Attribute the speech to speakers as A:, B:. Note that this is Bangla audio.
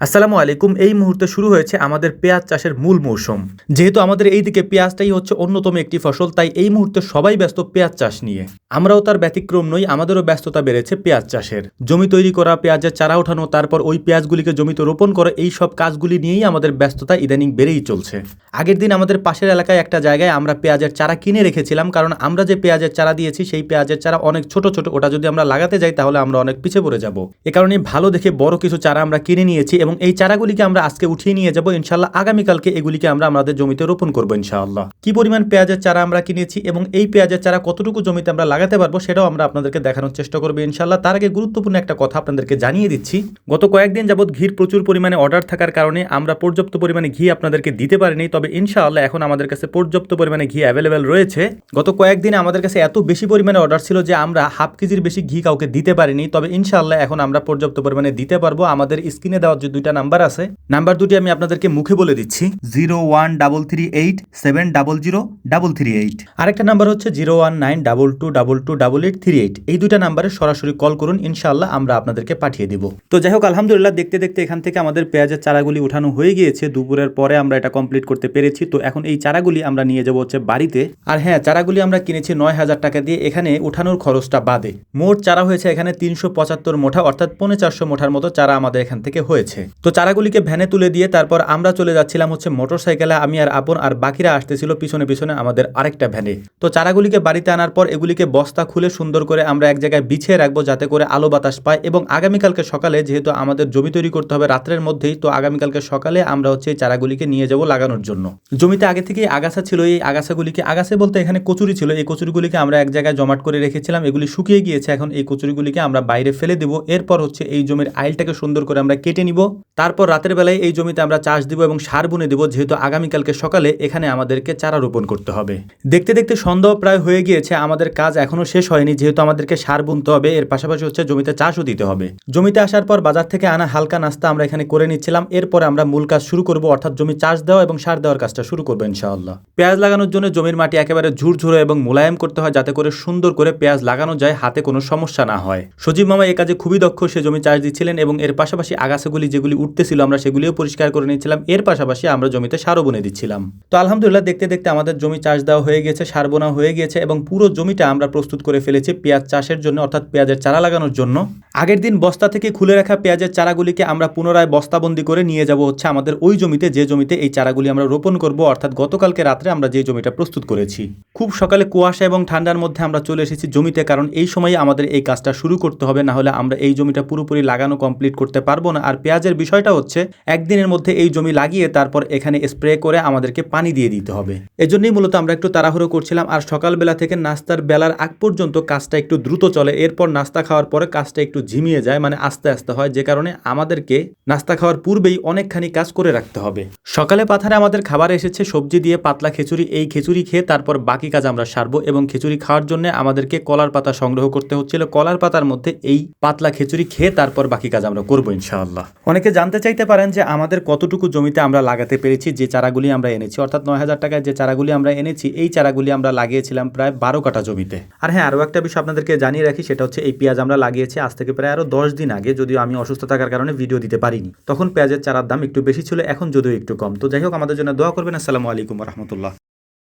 A: আসসালামু আলাইকুম। এই মুহূর্তে শুরু হয়েছে আমাদের পেঁয়াজ চাষের মূল মৌসুম। যেহেতু আমাদের এইদিকে পেঁয়াজটাই হচ্ছে অন্যতম একটি ফসল, তাই এই মুহূর্তে সবাই ব্যস্ত পেঁয়াজ চাষ নিয়ে। আমরাও তার ব্যতিক্রম নই, আমাদেরও ব্যস্ততা বেড়েছে পেঁয়াজ চাষের। জমি তৈরি করা, পেঁয়াজের চারা ওঠানো, তারপর ওই পেঁয়াজগুলিকে জমিতে রোপণ করা, এই সব কাজগুলি নিয়েই আমাদের ব্যস্ততা ইদানিং বেড়েই চলছে। আগের দিন আমাদের পাশের এলাকায় একটা জায়গায় আমরা পেঁয়াজের চারা কিনে রেখেছিলাম, কারণ আমরা যে পেঁয়াজের চারা দিয়েছি সেই পেঁয়াজের চারা অনেক ছোট ছোট, ওটা যদি আমরা লাগাতে যাই তাহলে আমরা অনেক পিছিয়ে পড়ে যাব। এ কারণে ভালো দেখে বড় কিছু চারা আমরা কিনে নিয়েছি এবং এই চারাগুলিকে আমরা আজকে উঠিয়ে নিয়ে যাব ইনশাআল্লাহ। আগামীকালকে এগুলিকে আমরা আমাদের জমিতে রোপণ করবো ইনশাআল্লাহ। কি পরিমাণ পেঁয়াজের চারা আমরা কিনেছি এবং এই পেঁয়াজের চারা কতটুকু জমিতে আমরা লাগাতে পারবো সেটাও আমরা আপনাদেরকে দেখানোর চেষ্টা করবো ইনশাআল্লাহ। তার আগে গুরুত্বপূর্ণ একটা কথা আপনাদেরকে জানিয়ে দিচ্ছি। গত কয়েকদিন যাবত ঘির প্রচুর পরিমাণে অর্ডার থাকার কারণে আমরা পর্যাপ্ত পরিমাণে ঘি আপনাদেরকে দিতে পারিনি, তবে ইনশাআল্লাহ এখন আমাদের কাছে পর্যাপ্ত পরিমাণে ঘি অ্যাভেলেবেল রয়েছে। গত কয়েকদিনে আমাদের কাছে এত বেশি পরিমাণে অর্ডার ছিল যে আমরা হাফ কেজির বেশি ঘি কাউকে দিতে পারিনি, তবে ইনশাআল্লাহ এখন আমরা পর্যাপ্ত পরিমাণে দিতে পারবো। আমাদের স্ক্রিনে দেওয়া যে দুইটা নাম্বার আছে, নাম্বার দুটি আমি আপনাদেরকে মুখে বলে দিচ্ছি, 0133870038। আরেকটা নাম্বার হচ্ছে 01922228838। এই দুইটা নাম্বারে সরাসরি কল করুন, ইনশাআল্লাহ আমরা আপনাদেরকে পাঠিয়ে দিব। তো যাই হোক, আলহামদুলিল্লাহ দেখতে দেখতে এখান থেকে আমাদের পেঁয়াজের চারাগুলি উঠানো হয়ে গিয়েছে। দুপুরের পরে আমরা এটা কমপ্লিট করতে পেরেছি। তো এখন এই চারাগুলি আমরা নিয়ে যাবো হচ্ছে বাড়িতে। আর হ্যাঁ, চারাগুলি আমরা কিনেছি 9000 টাকা দিয়ে, এখানে উঠানোর খরচটা বাদে। মোট চারা হয়েছে এখানে 375 মোঠা, অর্থাৎ 450 মোঠার মতো চারা আমাদের এখান থেকে হয়েছে। তো চারাগুলিকে ভ্যানে তুলে দিয়ে তারপর আমরা চলে যাচ্ছিলাম হচ্ছে মোটরসাইকেলে, আমি আর আপন, আর বাকিরা আসতেছিল পিছনে পিছনে আমাদের আরেকটা ভ্যানে। তো চারাগুলিকে বাড়িতে আনার পর এগুলিকে বস্তা খুলে সুন্দর করে আমরা এক জায়গায় বিছিয়ে রাখবো, যাতে করে আলো বাতাস পায়। এবং আগামীকালকে সকালে, যেহেতু আমাদের জমি তৈরি করতে হবে রাত্রের মধ্যেই, তো আগামীকালকে সকালে আমরা হচ্ছে এই চারাগুলিকে নিয়ে যাব লাগানোর জন্য। জমিতে আগে থেকেই আগাছা ছিল, এই আগাছাগুলিকে, আগাছা বলতে এখানে কচুরি ছিল, এই কচুরিগুলিকে আমরা এক জায়গায় জমাট করে রেখেছিলাম। এগুলি শুকিয়ে গিয়েছে, এখন এই কচুরিগুলিকে আমরা বাইরে ফেলে দেবো। এরপর হচ্ছে এই জমির আইলটাকে সুন্দর করে আমরা কেটে নিব। তারপর রাতের বেলায় এই জমিতে আমরা চাষ দিব এবং সার বুনে দিব, যেহেতু আগামীকালকে সকালে এখানে আমাদেরকে চারা রোপণ করতে হবে। দেখতে দেখতে সন্ধ্যা প্রায় হয়ে গিয়েছে, আমাদের কাজ এখনো শেষ হয়নি, যেহেতু আমাদেরকে সার বুনতে হবে, এর পাশাপাশি হচ্ছে জমিতে চাষও দিতে হবে। জমিতে আসার পর বাজার থেকে আনা হালকা নাস্তা আমরা এখানে করে নিচ্ছিলাম। এরপর আমরা মূল কাজ শুরু করব, অর্থাৎ জমি চাষ দেওয়া এবং সার দেওয়ার কাজটা শুরু করবো ইনশাআল্লাহ। পেঁয়াজ লাগানোর জন্য জমির মাটি একেবারে ঝুরঝুরে এবং মোলায়েম করতে হয়, যাতে করে সুন্দর করে পেঁয়াজ লাগানো যায়, হাতে কোনো সমস্যা না হয়। সজীব মামা এই কাজে খুবই দক্ষ, সে জমি চাষ দিচ্ছিলেন এবং এর পাশাপাশি আগাছাগুলি যেগুলি উঠতেছিল আমরা সেগুলিও পরিষ্কার করে নিচ্ছিলাম। এর পাশাপাশি আমরা জমিতে সারও বুনে দিচ্ছিলাম। তো আলহামদুলিল্লাহ দেখতে দেখতে আমাদের জমি চাষ দেওয়া হয়ে গেছে, সার বোনা হয়ে গেছে এবং পুরো জমিটা আমরা প্রস্তুত করে ফেলেছি পেঁয়াজ চাষের জন্য, অর্থাৎ পেঁয়াজের চারা লাগানোর জন্য। আগের দিন বস্তা থেকে খুলে রাখা পেঁয়াজের চারাগুলিকে আমরা পুনরায় বস্তাবন্দি করে নিয়ে যাব হচ্ছে আমাদের ওই জমিতে, যে জমিতে এই চারাগুলি আমরা রোপণ করব, অর্থাৎ গতকালকে রাত্রে আমরা যে জমিটা প্রস্তুত করেছি। খুব সকালে কুয়াশা এবং ঠান্ডার মধ্যে আমরা চলে এসেছি জমিতে, কারণ এই সময় আমাদের এই কাজটা শুরু করতে হবে, না হলে আমরা এই জমিটা পুরোপুরি লাগানো কমপ্লিট করতে পারবো না। আর পেঁয়াজের বিষয়টা হচ্ছে একদিনের মধ্যে এই জমি লাগিয়ে তারপর এখানে স্প্রে করে আমাদেরকে পানি দিয়ে দিতে হবে। এজন্যই মূলত আমরা একটু তাড়াহুড়ো করছিলাম। আর সকালবেলা থেকে নাস্তার বেলার আগ পর্যন্ত কাজটা একটু দ্রুত চলে, এরপর নাস্তা খাওয়ার পরে কাজটা একটু ঝিমিয়ে যায়, মানে আস্তে আস্তে হয়, যে কারণে আমাদেরকে নাস্তা খাওয়ার পূর্বেই অনেকখানি কাজ করে রাখতে হবে। সকালে পাথারে আমাদের খাবার এসেছে সবজি দিয়ে পাতলা খিচুড়ি। এই খিচুড়ি খেয়ে তারপর বাকি কাজ আমরা সারবো এবং খিচুড়ি খাওয়ার জন্য আমাদেরকে কলার পাতা সংগ্রহ করতে হচ্ছিল। কলার পাতার মধ্যে এই পাতলা খিচুড়ি খেয়ে তারপর বাকি কাজ আমরা করবো ইনশাআল্লাহ। অনেকে জানতে চাইতে পারেন যে আমাদের কতটুকু জমিতে আমরা লাগাতে পেরেছি যে চারাগুলি আমরা এনেছি, অর্থাৎ 9000 টাকায় যে চারাগুলি আমরা এনেছি, এই চারাগুলি আমরা লাগিয়েছিলাম প্রায় 12 কাঠা জমিতে। আর হ্যাঁ, আরও একটা বিষয় আপনাদেরকে জানিয়ে রাখি, সেটা হচ্ছে এই পেঁয়াজ আমরা লাগিয়েছি আজ থেকে প্রায় আরও 10 দিন আগে, যদিও আমি অসুস্থ থাকার কারণে ভিডিও দিতে পারিনি। তখন পেঁয়াজের চারার দাম একটু বেশি ছিল, এখন যদিও একটু কম। তো যাই হোক, আমাদের জন্য দোয়া করবেন। আসসালামু আলাইকুম রহমতুল্লাহ।